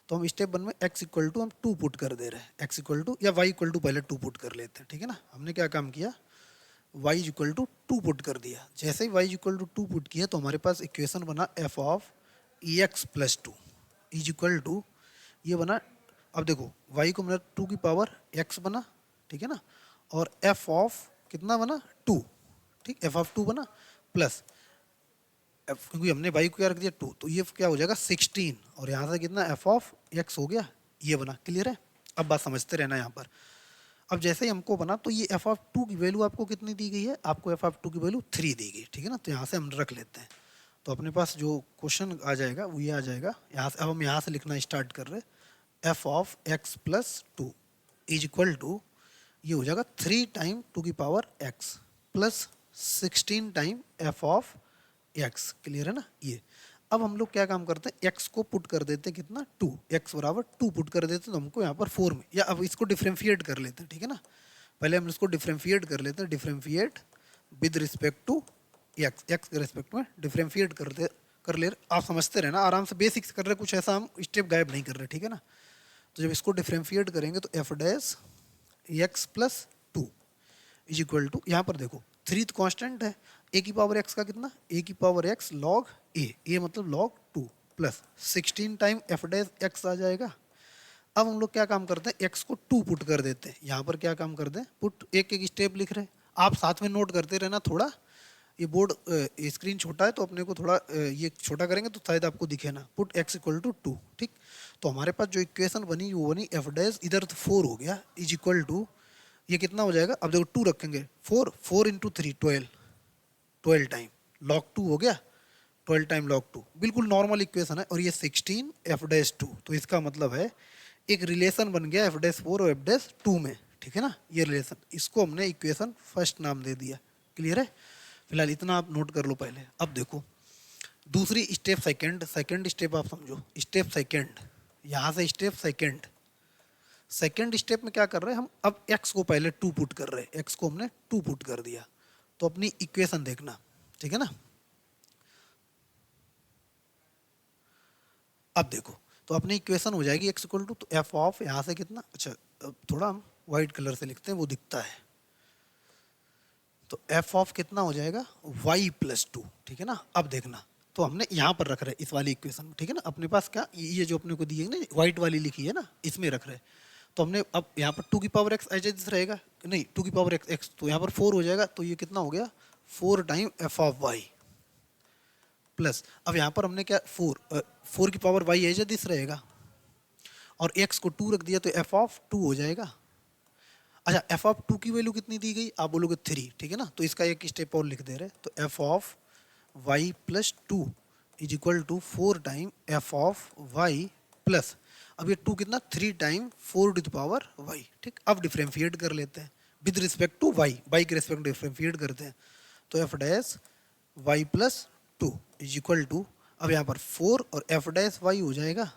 Speaker 1: तो हम स्टेप वन में x इक्वल टू हम 2 पुट कर दे रहे हैं, x इक्वल टू या y इक्वल टू पहले 2 पुट कर लेते हैं, ठीक है ना। हमने क्या काम किया, y इक्वल टू 2 पुट कर दिया, जैसे ही y इक्वल टू 2 पुट किया तो हमारे पास इक्वेशन बना f of ex plus 2 is equal to, ये बना, अब देखो y को मतलब 2 की पावर x बना, ठीक है ना, और f ऑफ कितना बना 2, ठीक, f ऑफ 2 बना प्लस क्योंकि हमने y को क्या रख दिया 2, तो ये क्या हो जाएगा 16, और यहाँ से कितना f ऑफ x हो गया, ये बना, क्लियर है। अब बात समझते रहना यहाँ पर, अब जैसे ही हमको बना तो ये f ऑफ 2 की वैल्यू आपको कितनी दी गई है, आपको f ऑफ 2 की वैल्यू 3 दी गई, ठीक है ना, तो यहाँ से हम रख लेते हैं, तो अपने पास जो क्वेश्चन आ जाएगा वो ये आ जाएगा, यहाँ से अब हम यहाँ से लिखना स्टार्ट कर रहे हैं, f of x plus 2 is equal to, ये हो जाएगा 3 टाइम 2 की power x plus 16 time f of x, clear है ना ये। अब हम लोग क्या काम करते हैं, x को पुट कर देते हैं कितना 2, x बराबर 2 पुट कर देते हैं, तो हमको यहाँ पर 4 में, या अब इसको डिफरेंशिएट कर लेते हैं, ठीक है ना, पहले हम इसको डिफरेंशिएट कर लेते हैं, differentiate with respect to x के रिस्पेक्ट में डिफरेंशिएट कर ले, आप समझते रहना आराम से, बेसिक्स कर रहे, कुछ ऐसा हम स्टेप गायब नहीं कर रहे, ठीक है ना। तो जब इसको डिफरेंशिएट करेंगे तो f dash x plus 2 is equal to, यहाँ पर देखो 3 तो कांस्टेंट है, ए की पावर एक्स का कितना, ए की पावर एक्स लॉग ए मतलब log 2 plus 16 time f dash x आ जाएगा। अब हम लोग क्या काम करते हैं, एक्स को 2 पुट कर देते हैं, यहाँ पर क्या काम करते हैं, पुट एक एक स्टेप लिख रहे हैं, आप साथ में नोट करते रहना थोड़ा। ये बोर्ड स्क्रीन छोटा है तो अपने को थोड़ा ये छोटा करेंगे तो शायद आपको दिखे ना। पुट एक्स इक्वल टू 2, ठीक। तो हमारे पास जो इक्वेशन बनी वो बनी एफ डैश, इधर तो 4 हो गया, इज इक्वल टू ये कितना हो जाएगा, अब देखो 2 रखेंगे, 4 इंटू 3 12 टाइम लॉग 2 हो गया, 12 टाइम लॉग 2, बिल्कुल नॉर्मल इक्वेशन है। और ये 16 एफ डैश 2, तो इसका मतलब है एक रिलेशन बन गया एफ डैश 4 और एफ डैश 2 में, ठीक है ना, ये रिलेशन, इसको हमने इक्वेशन फर्स्ट नाम दे दिया। क्लियर है, फिलहाल इतना आप नोट कर लो पहले। अब देखो दूसरी स्टेप सेकंड स्टेप आप समझो, स्टेप सेकंड, यहाँ से स्टेप सेकंड स्टेप में क्या कर रहे हैं हम, अब x को पहले 2 पुट कर रहे हैं, x को हमने 2 पुट कर दिया, तो अपनी इक्वेशन देखना, ठीक है ना। अब देखो तो अपनी इक्वेशन हो जाएगी x इक्वल टू, तो एफ ऑफ यहाँ से कितना, अच्छा अब थोड़ा हम व्हाइट कलर से लिखते हैं वो दिखता है, तो एफ ऑफ कितना हो जाएगा y प्लस 2, ठीक है ना। अब देखना, तो हमने यहाँ पर रख रहे हैं इस वाली इक्वेशन में, ठीक है ना, अपने पास क्या ये जो अपने को दी है ना व्हाइट वाली लिखी है ना, इसमें रख रहे हैं। तो हमने अब यहाँ पर 2 की पावर x एज इज रहेगा, नहीं 2 की पावर x, तो यहाँ पर 4 हो जाएगा, तो ये कितना हो गया 4 time f of y plus, अब यहाँ पर हमने क्या 4 की पावर y एज दिस रहेगा, और x को 2 रख दिया तो एफ ऑफ 2 हो जाएगा। अच्छा एफ ऑफ 2 की वैल्यू कितनी दी गई, आप बोलोगे 3, ठीक है ना, तो इसका एक स्टेप और लिख दे रहे, तो F of y plus 2 is equal to 4 time f of y plus, अब ये 2 कितना 3 time 4 to the power y, ठीक। अब डिफरेंशिएट कर लेते हैं विद रिस्पेक्ट टू y के रिस्पेक्ट डिफरेंशिएट करते हैं, तो F dash y plus 2 is equal to, अब यहाँ पर 4 और एफ डैश y हो जाएगा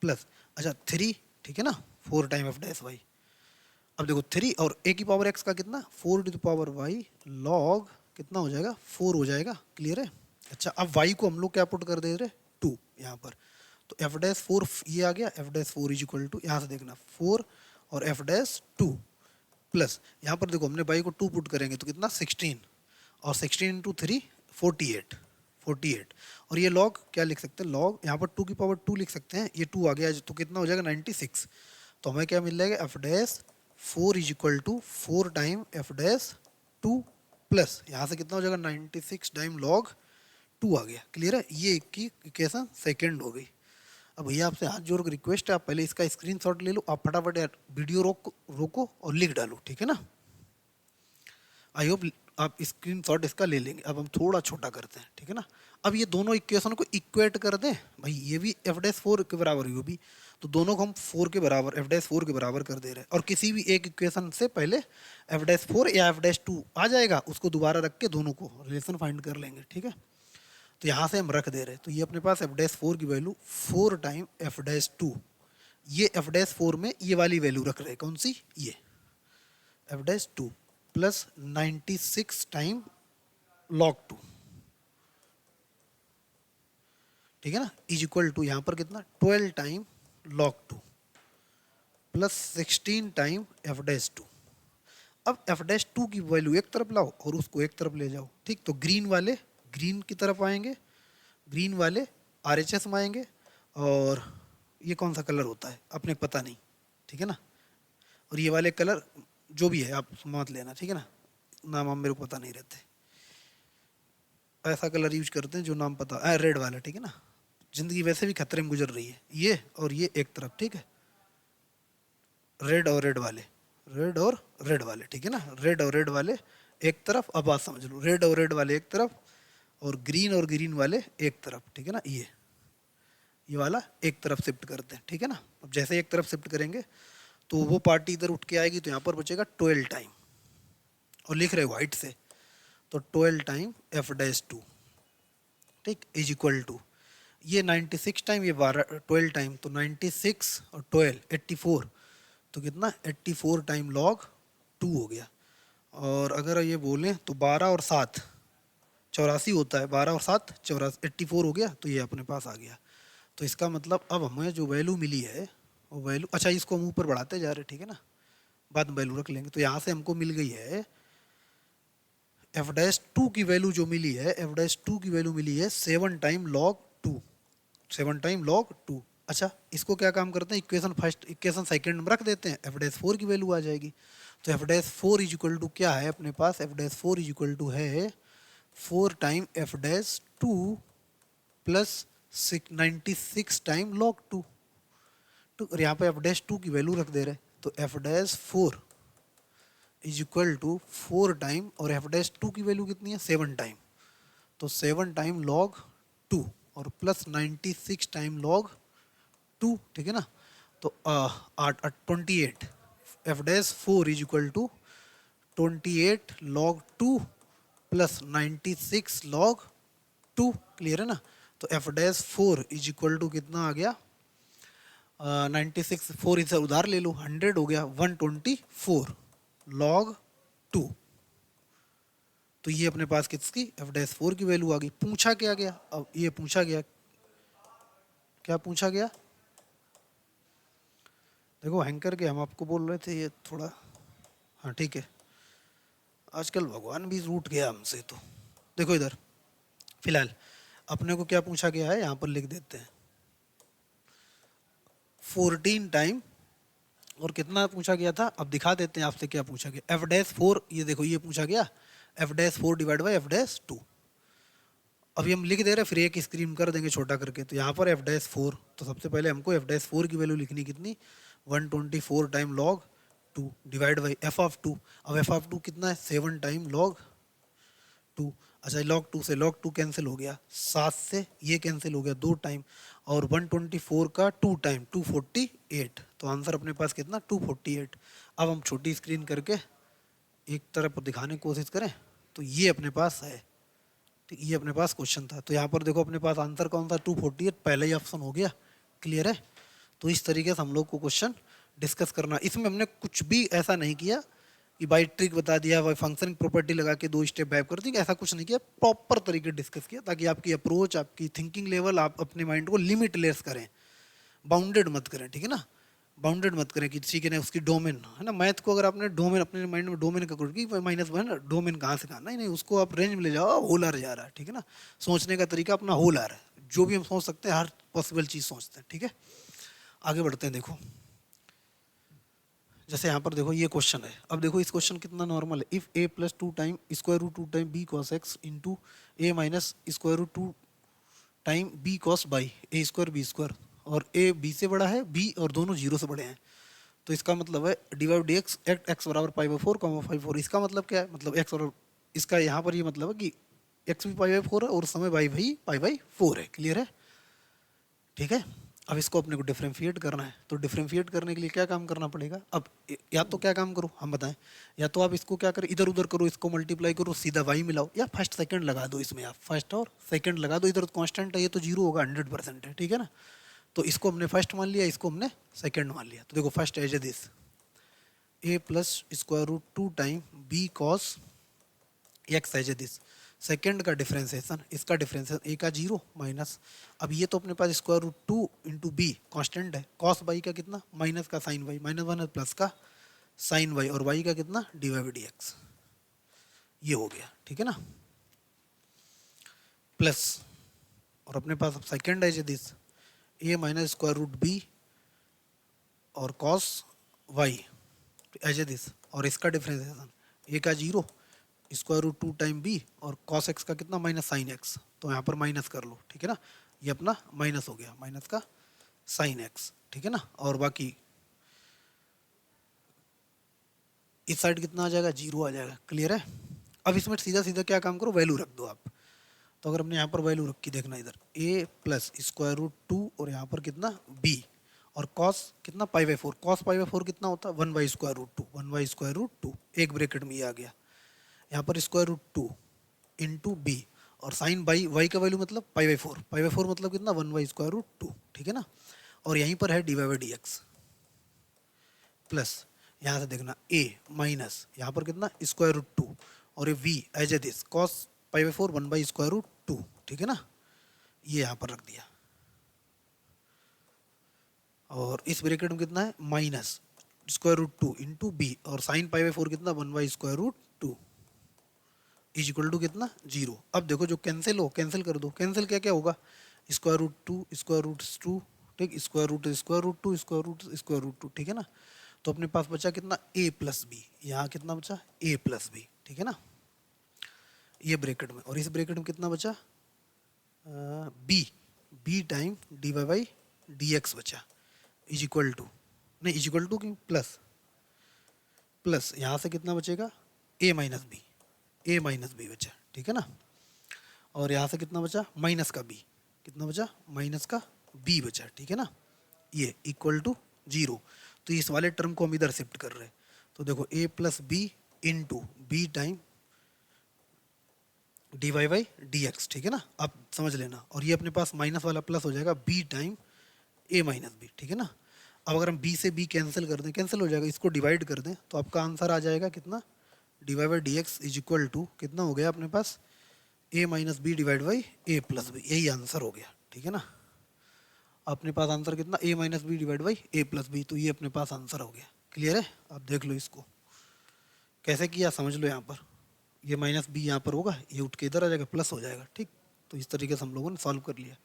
Speaker 1: प्लस, अच्छा 3, ठीक है ना, 4 टाइम एफ डैश y, अब देखो 3 और a की पावर x का कितना 4 to the power y log कितना हो जाएगा 4 हो जाएगा। क्लियर है। अच्छा अब y को हम लोग क्या पुट कर दे रहे 2 यहाँ पर, तो एफ डैश 4 ये आ गया, f dash 4 is equal to, यहाँ से देखना 4 और एफ डैश 2 प्लस, यहाँ पर देखो हमने y को 2 पुट करेंगे तो कितना 16, और 16 इंटू 3 48, और ये लॉग क्या लिख सकते हैं, लॉग यहाँ पर 2 की पावर 2 लिख सकते हैं, ये 2 आ गया तो कितना हो जाएगा 96, तो हमें क्या मिल जाएगा F dash 4 is equal to 4 time f dash 2 plus, यहाँ से कितना हो जाएगा 96 टाइम लॉग 2 आ गया। क्लियर है, ये की इक्वेशन सेकंड हो गई। अब भैया आपसे हाथ जोड़ कर रिक्वेस्ट है, आप पहले इसका स्क्रीनशॉट ले लो, आप फटाफट यार वीडियो रोको और लिख डालो, ठीक है ना। आई होप आप स्क्रीनशॉट इसका ले लेंगे। अब हम थोड़ा छोटा करते हैं, ठीक है ना। अब ये दोनों इक्वेशन को इक्वेट कर दें भाई, ये भी एफ डैश 4 के बराबर है, वो भी, तो दोनों को हम 4 के बराबर एफ डैश 4 के बराबर कर दे रहे हैं, और किसी भी एक इक्वेशन से पहले एफ डैश 4 या एफ डैश 2 आ जाएगा, उसको दोबारा रख के दोनों को रिलेशन फाइंड कर लेंगे, ठीक है। तो यहाँ से हम रख दे रहे हैं, तो ये अपने पास एफ डैश 4 की वैल्यू 4 टाइम एफ डैश 2, ये एफ डैश 4 में ये वाली वैल्यू रख रहे हैं, कौन सी, ये F dash 2 plus 96 time log 2, ठीक है ना, इज इक्वल टू यहाँ पर कितना 12 time log 2 plus 16 time f dash 2। अब एफ डैश 2 की वैल्यू एक तरफ लाओ और उसको एक तरफ ले जाओ, ठीक। तो ग्रीन वाले ग्रीन की तरफ आएंगे, ग्रीन वाले आरएचएस में आएंगे, और ये कौन सा कलर होता है अपने को पता नहीं, ठीक है ना, और ये वाले कलर जो भी है आप मत लेना, ठीक है ना, नाम हम मेरे को पता नहीं रहते, ऐसा कलर यूज करते हैं जो नाम पता है, रेड वाला, ठीक है ना, जिंदगी वैसे भी खतरे में गुजर रही है, ये और ये एक तरफ, ठीक है, रेड और रेड वाले, रेड और रेड वाले, ठीक है ना, रेड और रेड वाले एक तरफ, अब बात समझ लो, रेड और रेड वाले एक तरफ और ग्रीन वाले एक तरफ, ठीक है ना, ये वाला एक तरफ शिफ्ट करते हैं, ठीक है ना। अब जैसे एक तरफ शिफ्ट करेंगे तो वो पार्टी इधर उठ के आएगी, तो यहाँ पर बचेगा 12 टाइम, और लिख रहे व्हाइट से, तो 12 टाइम एफ डैश 2, ठीक, इज इक्वल टू ये 96 टाइम, ये 12 टाइम, तो 96 और 12 84, तो कितना 84 टाइम लॉग 2 हो गया। और अगर ये बोलें तो 12 और 7 84 होता है, 12 और 7 84, 84 हो गया, तो ये अपने पास आ गया। तो इसका मतलब अब हमें जो वैल्यू मिली है वो वैल्यू, अच्छा इसको हम ऊपर बढ़ाते जा रहे हैं, ठीक है ना, बाद में वैल्यू रख लेंगे। तो यहाँ से हमको मिल गई है एफ डैश टू की वैल्यू जो मिली है, एफ डैश टू की वैल्यू मिली है 7 time log to, 7 time log two. अच्छा, इसको क्या काम करते हैं, इक्वेशन फर्स्ट इक्वेशन सेकंड में रख देते हैं, एफ डैश फोर की वैल्यू आ जाएगी। तो F dash four is equal to क्या है अपने पास, f dash four is equal to है 4 time f dash two plus 96 time log two. तो और यहाँ पे एफ डैश टू की वैल्यू रख दे रहे हैं, तो F dash four is equal to 4 time, और एफ डैश टू की वैल्यू कितनी है 7 टाइम, तो 7 टाइम लॉग टू और प्लस 96 टाइम लॉग टू, ठीक है ना। तो 28 f dash four is equal to 28 log two plus 96 log two, clear है ना। तो F dash four is equal to कितना आ गया, 96, 4 इधर उधार ले लो, 100 हो गया, 124 लॉग टू। तो ये अपने पास किसकी, एफ डैश फोर की वैल्यू आ गई। पूछा क्या गया, अब ये पूछा गया, क्या पूछा गया, देखो हैंग करके हम आपको बोल रहे थे ये थोड़ा, हाँ ठीक है, आजकल भगवान भी रूठ गया हमसे। तो देखो इधर फिलहाल अपने को क्या पूछा गया है, यहाँ पर लिख देते हैं 14 टाइम, और कितना पूछा गया था, अब दिखा देते हैं आपसे क्या पूछा गया, एफ डैश फोर, ये देखो ये पूछा गया f dash four divide by f dash two. अभी हम लिख दे रहे हैं, फिर एक स्क्रीन कर देंगे छोटा करके। तो यहाँ पर एफ डैश फोर, तो सबसे पहले हमको एफ डैश फोर की वैल्यू लिखनी कितनी, 124 time log two divide by f of two. अब एफ ऑफ टू कितना है 7 टाइम लॉग टू। अच्छा, लॉग टू से लॉग टू कैंसिल हो गया, 7 से ये कैंसिल हो गया 2 टाइम, और 124 का 2 टाइम 248। तो आंसर अपने पास कितना 248। अब हम छोटी स्क्रीन करके एक तरफ दिखाने की कोशिश करें, तो ये अपने पास है, तो ये अपने पास क्वेश्चन था। तो यहाँ पर देखो अपने पास आंसर कौन था 248, पहला ही ऑप्शन हो गया, क्लियर है। तो इस तरीके से हम लोग को क्वेश्चन डिस्कस करना, इसमें हमने कुछ भी ऐसा नहीं किया कि बाई ट्रिक बता दिया, बाई फंक्शन प्रॉपर्टी लगा के 2 स्टेप बैक कर दी, ऐसा कुछ नहीं किया, प्रॉपर तरीके डिस्कस किया ताकि आपकी अप्रोच, आपकी थिंकिंग लेवल, आप अपने माइंड को लिमिटलेस करें, बाउंडेड मत करें, ठीक है ना। बाउंडेड मत करें कि ठीक है ना, उसकी डोमेन है ना, मैथ को अगर आपने डोमेन अपने माइंड में डोमेन का करो कि -1 डोमेन कहाँ से कहाँ, नहीं नहीं, उसको आप रेंज में ले जाओ, होलर जा रहा है, ठीक है ना। सोचने का तरीका अपना होलर है, जो भी हम सोच सकते हैं हर पॉसिबल चीज़ सोचते हैं, ठीक है। आगे बढ़ते हैं, देखो जैसे यहाँ पर देखो ये क्वेश्चन है, अब देखो इस क्वेश्चन कितना नॉर्मल है, if a plus 2 time square root 2 time b cos x into a minus square root 2 time b cos by a square b square, और ए बी से बड़ा है, बी और दोनों जीरो से बड़े हैं, तो इसका मतलब है डिवाइड डी एक्स एक्स बराबर पाई by four comma five four. इसका मतलब क्या है, मतलब एक्स और इसका यहाँ पर ये मतलब है कि एक्स भी पाई बाई फोर है और उस समय वाई भी पाई बाई फोर है, क्लियर है, ठीक है। अब इसको अपने को डिफ्रेंशिएट करना है, तो डिफ्रेंशिएट करने के लिए क्या काम करना पड़ेगा, अब या तो क्या काम करो हम बताएं, या तो आप इसको क्या करें, इधर उधर करो, इसको मल्टीप्लाई करो, सीधा वाई मिलाओ, या फर्स्ट सेकंड लगा दो, इसमें आप फर्स्ट और सेकंड लगा दो, इधर कांस्टेंट है ये तो जीरो होगा, 100% है, ठीक है ना। तो इसको हमने फर्स्ट मान लिया, इसको हमने सेकंड मान लिया। तो देखो first as A is a plus square root 2 time b cos x as A is, second का डिफ्रेंसिएशन, इसका डिफ्रेंसिएशन ए का जीरो माइनस, अब ये तो अपने पास square root 2 into b constant है, कॉस बाई का कितना माइनस का साइन वाई, -1 है प्लस का साइन वाई, और वाई का कितना डी वाई डी एक्स, ये हो गया, ठीक है ना, प्लस, और अपने पास अब second as A is a minus square root b और cos y as A is, और इसका डिफ्रेंसिएशन ए का zero square root 2 time b और कॉस एक्स का कितना माइनस साइन एक्स, तो यहाँ पर माइनस कर लो, ठीक है ना, ये अपना माइनस हो गया, माइनस का साइन एक्स, ठीक है ना, और बाकी इस साइड कितना आ जाएगा, जीरो आ जाएगा, क्लियर है। अब इसमें सीधा सीधा क्या काम करो, वैल्यू रख दो आप। तो अगर हमने यहाँ पर वैल्यू रखी, देखना इधर ए प्लस स्क्वायर रूट 2 और यहाँ पर कितना बी, और कॉस कितना pi by four, cos pi by four कितना होता है 1 by square root 2, 1 by square root 2, एक ब्रैकेट में ये आ गया, यहाँ पर स्क्वायर रूट 2 इंटू बी, और साइन बाई वाई का वैल्यू मतलब पाई बाई फोर मतलब कितना 1 बाई स्क्वायर रूट 2, ठीक है ना, और यहीं पर है d y by d x, plus यहाँ से देखना ए माइनस यहाँ पर कितना स्क्वायर रूट 2, और ये we as A this cos pi by four 1 by square root 2, ठीक है ना, ये यहाँ पर रख दिया, और इस ब्रैकेट में कितना है minus square root 2 into b, और साइन पाई बाई 4 कितना 1 by square root 2 is equal to कितना 0। अब देखो जो कैंसिल हो कैंसिल कर दो, कैंसिल क्या क्या होगा, स्क्वायर रूट 2 स्क्वायर रूट 2, ठीक, square root square root 2 square root 2, ठीक है ना। तो अपने पास बचा कितना a प्लस बी, यहाँ कितना बचा a प्लस बी, ठीक है ना, ये ब्रैकेट में, और इस ब्रैकेट में कितना बचा b time d y by d x बचा, इज इक्वल टू, नहीं इज इक्वल टू क्यों, प्लस प्लस यहाँ से कितना बचेगा a माइनस बी बचा, ठीक है ना, और यहाँ से कितना बचा माइनस का b, कितना बचा माइनस का b बचा, ठीक है ना, ये इक्वल टू 0। तो इस वाले टर्म को हम इधर शिफ्ट कर रहे हैं, तो देखो a plus b into b time d y by d x, ठीक है ना, आप समझ लेना, और ये अपने पास माइनस वाला प्लस हो जाएगा b time a minus b, ठीक है ना। अब अगर हम b से b कैंसिल कर दें, कैंसिल हो जाएगा, इसको डिवाइड कर दें तो आपका आंसर आ जाएगा कितना d y by d x is equal to कितना हो गया अपने पास a minus b divide by a plus b, यही आंसर हो गया, ठीक है ना। अपने पास आंसर कितना a minus b divide by a plus b, तो ये अपने पास आंसर हो गया। क्लियर है, आप देख लो इसको कैसे किया, समझ लो, यहाँ पर ये माइनस बी यहाँ पर होगा, ये उठ के इधर आ जाएगा, प्लस हो जाएगा, ठीक। तो इस तरीके से हम लोगों ने सॉल्व कर लिया,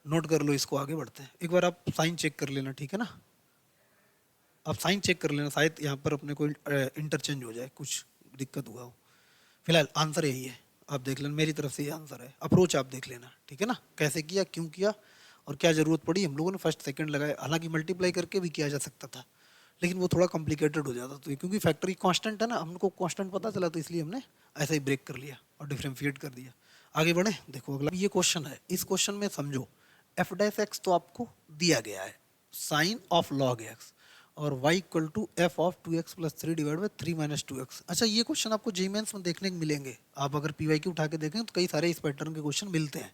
Speaker 1: नोट कर लो इसको, आगे बढ़ते हैं। एक बार आप साइन चेक कर लेना, ठीक है ना, आप साइन चेक कर लेना, शायद यहाँ पर अपने को इंटरचेंज हो जाए, कुछ दिक्कत हुआ हो। फिलहाल आंसर यही है, आप देख लेना, मेरी तरफ से ये आंसर है, अप्रोच आप देख लेना, ठीक है ना, कैसे किया, क्यों किया, और क्या ज़रूरत पड़ी। हम लोगों ने फर्स्ट सेकंड लगाए, हालांकि मल्टीप्लाई करके भी किया जा सकता था, लेकिन वो थोड़ा कॉम्प्लिकेटेड हो जाता, तो क्योंकि फैक्टर कांस्टेंट है ना, हमको कांस्टेंट पता चला, तो इसलिए हमने ऐसा ही ब्रेक कर लिया और डिफरेंशिएट कर दिया। आगे बढ़े, देखो अगला ये क्वेश्चन है, इस क्वेश्चन में समझो एफ डैश एक्स तो आपको दिया गया है साइन ऑफ लॉग एक्स, और y equal to f of 2x plus 3 divide by 3 minus 2x। अच्छा, ये क्वेश्चन आपको जी मेंस में देखने को मिलेंगे, आप अगर पीवाईक्यू उठा के देखें तो कई सारे इस पैटर्न के क्वेश्चन मिलते हैं।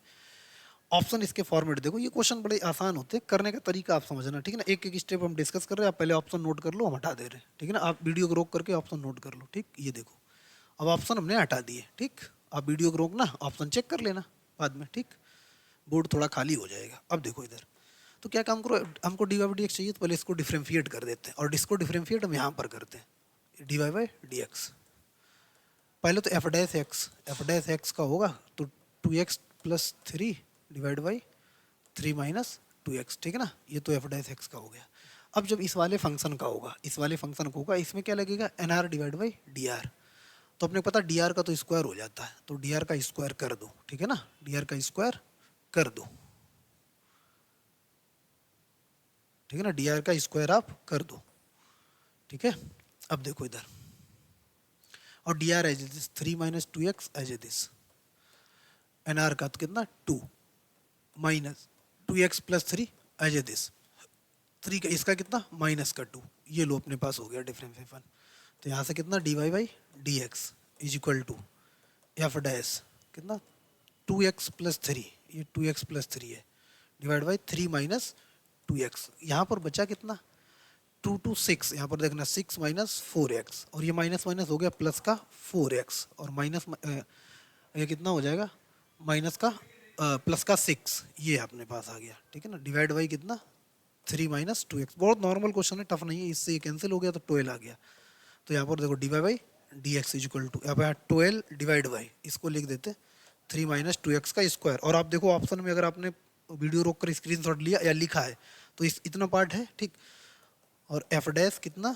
Speaker 1: ऑप्शन इसके फॉर्मेट देखो, ये क्वेश्चन बड़े आसान होते हैं, करने का तरीका आप समझना, ठीक है ना, एक एक स्टेप हम डिस्कस कर रहे हैं, आप पहले ऑप्शन नोट कर लो, हम हटा दे रहे हैं, ठीक है ना, आप वीडियो को रोक करके ऑप्शन नोट कर लो, ठीक। ये देखो अब ऑप्शन हमने हटा दिए, ठीक, आप वीडियो को रोकना, ऑप्शन चेक कर लेना बाद में, ठीक, बोर्ड थोड़ा खाली हो जाएगा। अब देखो इधर, तो क्या काम करो, हमको d y by d x चाहिए, तो पहले इसको डिफरेंशिएट कर देते हैं, और इसको डिफरेंशिएट हम यहाँ पर करते हैं d y by d x. पहले तो एफ डैश एक्स का होगा तो 2x plus 3 divide by 3 minus 2x, ठीक है ना, ये तो एफ डैश एक्स का हो गया। अब जब इस वाले फंक्शन का होगा, इस वाले फंक्शन का होगा, इसमें क्या लगेगा n r divide by d r, तो अपने पता डी आर का तो स्क्वायर हो जाता है, तो डी आर का स्क्वायर कर दो, ठीक है ना, डी आर का स्क्वायर कर दो, ठीक है ना, डी आर का स्क्वायर आप कर दो, ठीक है। अब देखो इधर, और d r as A this 3 minus 2x as A this, n r का तो कितना 2 minus 2x plus 3 as A this, 3 का इसका कितना माइनस का 2, ये लो अपने पास हो गया डिफरेंशिएशन। तो यहाँ से कितना d y by d x is equal to f dash कितना 2x प्लस 3, ये 2x प्लस 3 है, डिवाइड बाई 3 माइनस 2x, यहाँ पर बचा कितना 2 टू 6, यहाँ पर देखना 6 माइनस 4x, और ये माइनस माइनस हो गया प्लस का 4x, और माइनस ये कितना हो जाएगा माइनस का प्लस का 6, ये अपने पास आ गया, ठीक है ना, डिवाइड बाई कितना 3 माइनस 2x। बहुत नॉर्मल क्वेश्चन है, टफ नहीं है, इससे ये कैंसिल हो गया तो 12 आ गया। तो यहाँ पर देखो d y by d x is equal to, यहाँ पर 12 डिवाइड बाई, इसको लिख देते 3 माइनस 2x का स्क्वायर, और आप देखो ऑप्शन में अगर आपने वीडियो रोक कर स्क्रीनशॉट लिया या लिखा है तो इस इतना पार्ट है, ठीक, और एफ डैश कितना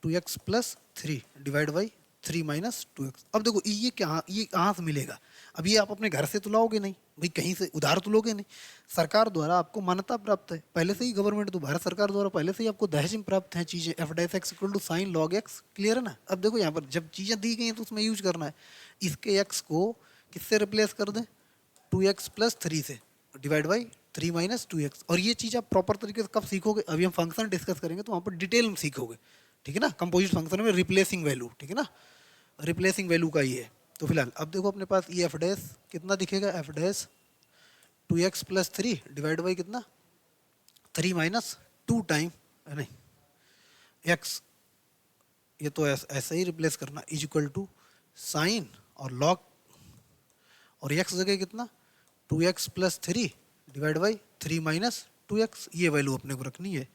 Speaker 1: 2x plus 3 divide by 3 minus 2x। अब देखो ये क्या, ये कहाँ से मिलेगा, अब ये आप अपने घर से तो लाओगे नहीं भाई, कहीं से उधार तो लोगे नहीं, सरकार द्वारा आपको मान्यता प्राप्त है पहले से ही, गवर्नमेंट तो भारत सरकार द्वारा पहले से ही आपको दहेज में प्राप्त है चीज़ें, f dash x equal to sine log x, clear है ना। अब देखो यहाँ पर जब चीज़ें दी गई हैं तो उसमें यूज करना है, इसके एक्स को किससे रिप्लेस कर दें 2x प्लस 3 से डिवाइड बाई 3 माइनस 2x, और ये चीज़ आप प्रॉपर तरीके से कब सीखोगे, अभी हम फंक्शन डिस्कस करेंगे तो वहाँ पर डिटेल में सीखोगे, ठीक है ना, कंपोजिट फंक्शन में रिप्लेसिंग वैल्यू, ठीक है ना, रिप्लेसिंग वैल्यू का ये है। तो फिलहाल अब देखो अपने पास ये एफ डैश कितना दिखेगा, F dash 2x plus 3 divide by कितना 3 माइनस 2 टाइम, नहीं x, ये तो ऐसा ही रिप्लेस करना, इज इक्वल टू साइन और लॉग, और x जगह कितना 2x plus 3 divide by 3 minus 2x, ये वैल्यू अपने को रखनी है,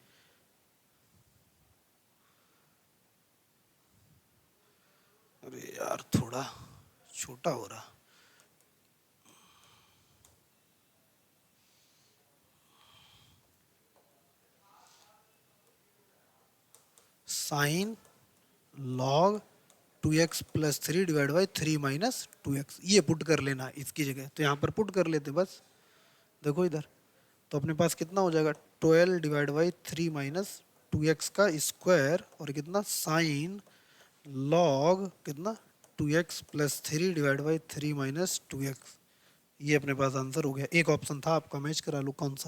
Speaker 1: यार थोड़ा छोटा हो रहा। Sign log 2x plus 3 divide by 3 minus 2x, ये पुट कर लेना इसकी जगह, तो यहाँ पर पुट कर लेते बस। देखो इधर, तो अपने पास कितना हो जाएगा 12 डिवाइड बाई 3 माइनस 2x का स्क्वायर, और कितना साइन लॉग कितना 2x plus 3 divide by 3 minus 2x। ये अपने पास आंसर हो गया। एक ऑप्शन था आपका, मैच करा लो कौन सा।